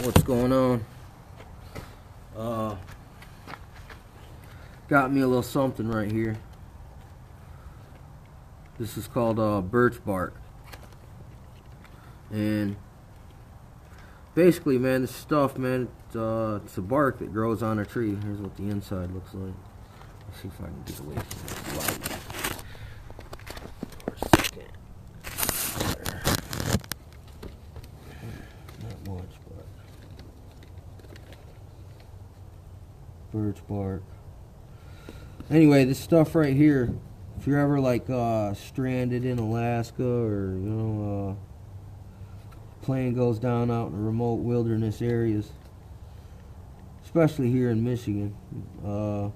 What's going on? Got me a little something right here. This is called birch bark. And basically, man, this stuff, man, it's a bark that grows on a tree. Here's what the inside looks like. Let's see if I can get away from this light for a second. Not much, but birch bark. Anyway, this stuff right here, if you're ever like stranded in Alaska, or plane goes down out in remote wilderness areas, especially here in Michigan, you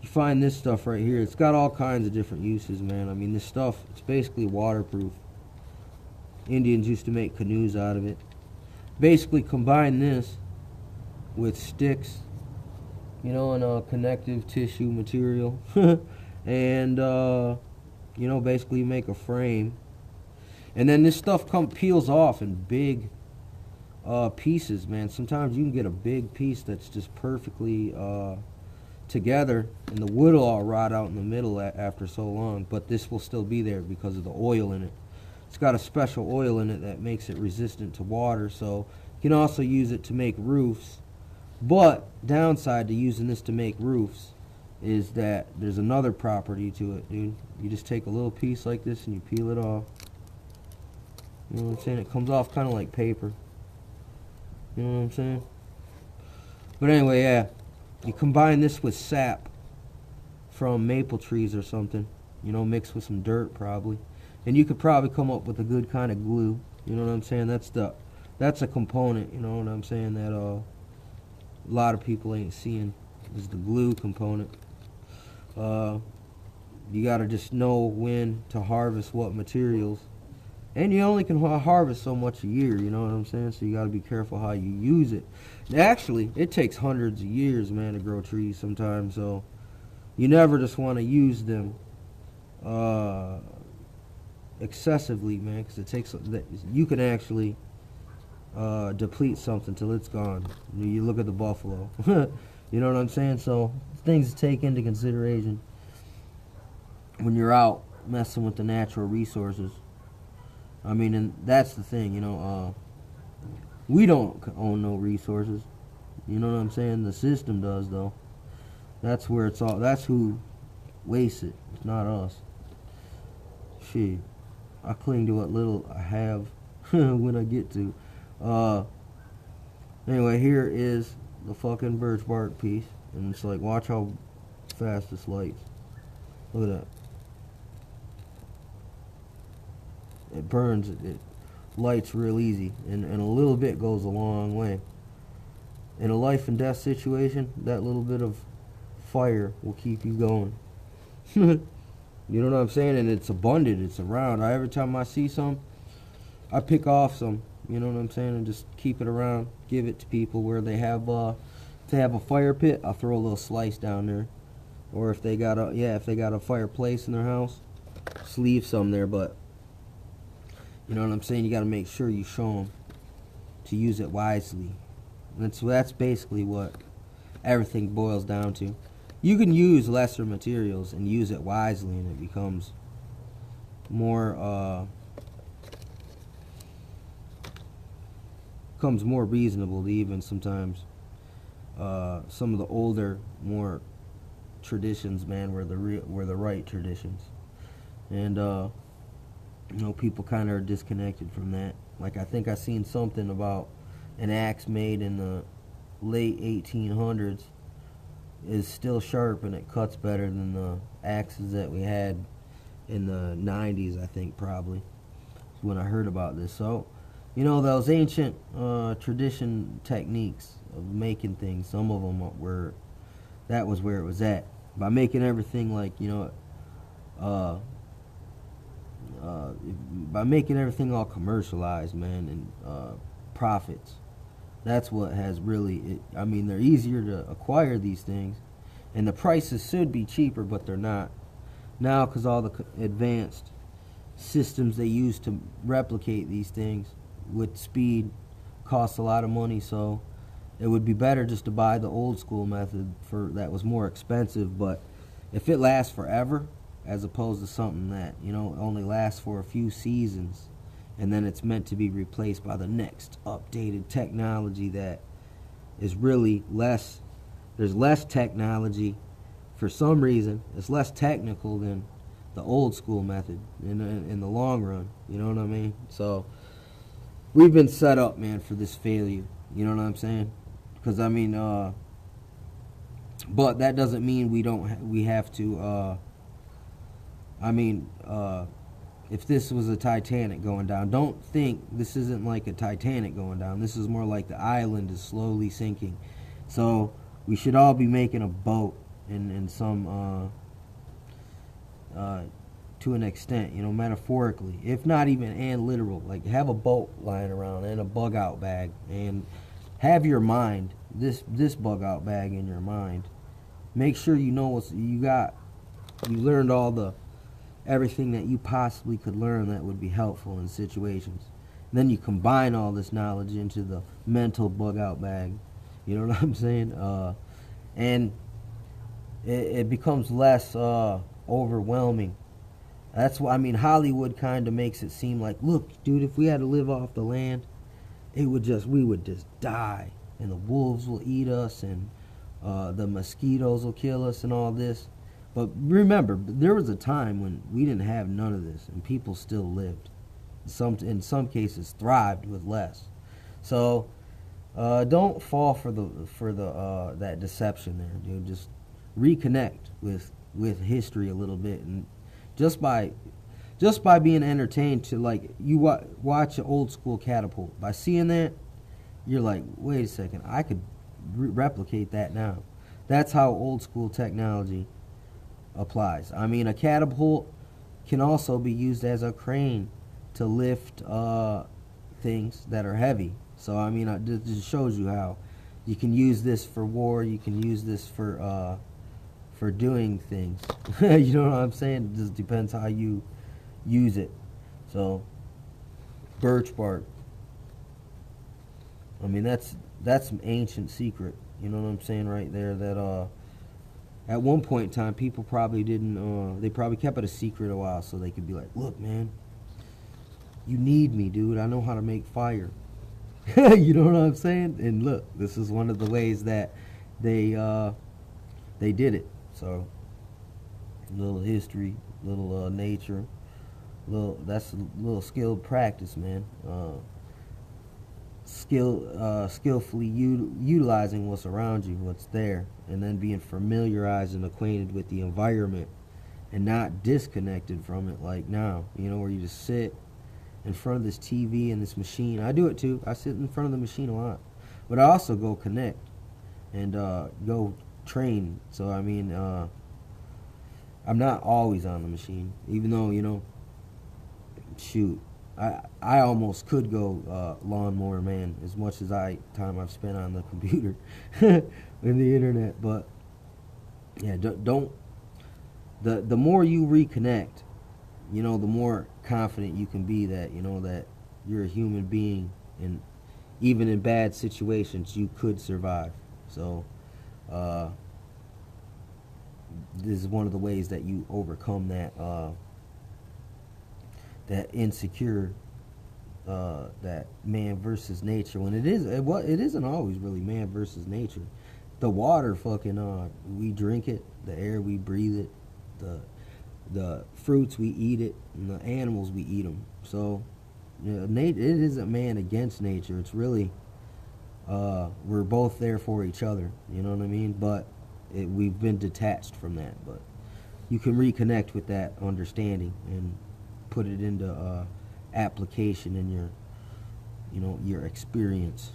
find this stuff right here. It's got all kinds of different uses, man. I mean, this stuff, it's basically waterproof. Indians used to make canoes out of it. Basically combine this with sticks, and a connective tissue material, and basically make a frame. And then this stuff peels off in big pieces, man. Sometimes you can get a big piece that's just perfectly together, and the wood will all rot out in the middle after so long, but this will still be there because of the oil in it. It's got a special oil in it that makes it resistant to water, so you can also use it to make roofs. But downside to using this to make roofs is that there's another property to it, dude. You just take a little piece like this and you peel it off. You know what I'm saying? It comes off kind of like paper. You know what I'm saying? But anyway, yeah. You combine this with sap from maple trees or something, mixed with some dirt probably. And you could probably come up with a good kind of glue. You know what I'm saying? That's a component, you know what I'm saying, that a lot of people ain't seeing, is the glue component. You gotta just know when to harvest what materials. And you only can harvest so much a year, you know what I'm saying? So you gotta be careful how you use it. Actually, it takes hundreds of years, man, to grow trees sometimes. So you never just want to use them excessively, man, because it takes. You can actually deplete something till it's gone. You look at the buffalo. You know what I'm saying? So things to take into consideration when you're out messing with the natural resources. I mean, and that's the thing, we don't own no resources. You know what I'm saying? The system does, though. That's where it's all. That's who wastes it. It's not us. Shit. I cling to what little I have when I get to. Anyway, here is the fucking birch bark piece. And it's like, watch how fast this lights. Look at that. It burns, it lights real easy, and a little bit goes a long way. In a life and death situation, that little bit of fire will keep you going. You know what I'm saying? And it's abundant, it's around. Every time I see some, I pick off some, you know what I'm saying, and just keep it around, give it to people where they have if they have a fire pit, I'll throw a little slice down there. Or if they got a fireplace in their house, just leave some there. But you know what I'm saying? You got to make sure you show them to use it wisely. That's basically what everything boils down to. You can use lesser materials and use it wisely, and it becomes more reasonable to even sometimes some of the older, more traditions, man, were the right traditions, and people kind of are disconnected from that. Like, I think I seen something about an axe made in the late 1800s is still sharp and it cuts better than the axes that we had in the 90s, I think, probably, when I heard about this. So, those ancient tradition techniques of making things, some of them that was where it was at. By making everything like, by making everything all commercialized, man, and profits. That's what has really, they're easier to acquire these things, and the prices should be cheaper, but they're not. Now, because all the advanced systems they use to replicate these things with speed, costs a lot of money, so it would be better just to buy the old school method for that was more expensive, but if it lasts forever, as opposed to something that, you know, only lasts for a few seasons and then it's meant to be replaced by the next updated technology that is really less, there's less technology for some reason. It's less technical than the old school method in the long run, you know what I mean? So we've been set up, man, for this failure, you know what I'm saying? Because I mean, but that doesn't mean we have to. If this was a Titanic going down, don't think this isn't like a Titanic going down. This is more like the island is slowly sinking. So we should all be making a boat in some to an extent, you know, metaphorically, if not even and literal. Like have a boat lying around and a bug out bag, and have your mind, this bug out bag in your mind. Make sure you know what you got. You learned everything that you possibly could learn that would be helpful in situations. And then you combine all this knowledge into the mental bug out bag. You know what I'm saying? And it becomes less overwhelming. That's why, I mean, Hollywood kind of makes it seem like, look, dude, if we had to live off the land, we would just die, and the wolves will eat us, and the mosquitoes will kill us, and all this. But remember, there was a time when we didn't have none of this, and people still lived. In some cases, thrived with less. So don't fall for that deception there, dude. Just reconnect with history a little bit, and just by being entertained to, like, you watch an old school catapult. By seeing that, you're like, wait a second, I could replicate that now. That's how old school technology applies. I mean, a catapult can also be used as a crane to lift things that are heavy. So I mean, it just shows you how you can use this for war. You can use this for doing things. You know what I'm saying? It just depends how you use it. So birch bark, I mean, that's some ancient secret. You know what I'm saying right there? That at one point in time, people probably didn't. They probably kept it a secret a while, so they could be like, "Look, man, you need me, dude. I know how to make fire." You know what I'm saying? And look, this is one of the ways that they did it. So, a little history, little nature, that's a little skilled practice, man. Skillfully utilizing what's around you, what's there, and then being familiarized and acquainted with the environment, and not disconnected from it like now. You know, where you just sit in front of this TV and this machine. I do it too. I sit in front of the machine a lot, but I also go connect and go train. So I mean, I'm not always on the machine, even though, you know, shoot, I almost could go lawnmower man as much as time I've spent on the computer and the internet. But yeah, don't the more you reconnect, you know, the more confident you can be that, you know, that you're a human being, and even in bad situations you could survive. So this is one of the ways that you overcome that that insecure, that man versus nature, when it isn't always really man versus nature. The water, fucking, we drink it, the air we breathe it, the fruits we eat it, and the animals we eat them. So, you know, it isn't man against nature. It's really, we're both there for each other. You know what I mean? But we've been detached from that. But you can reconnect with that understanding and put it into application in your, you know, your experience.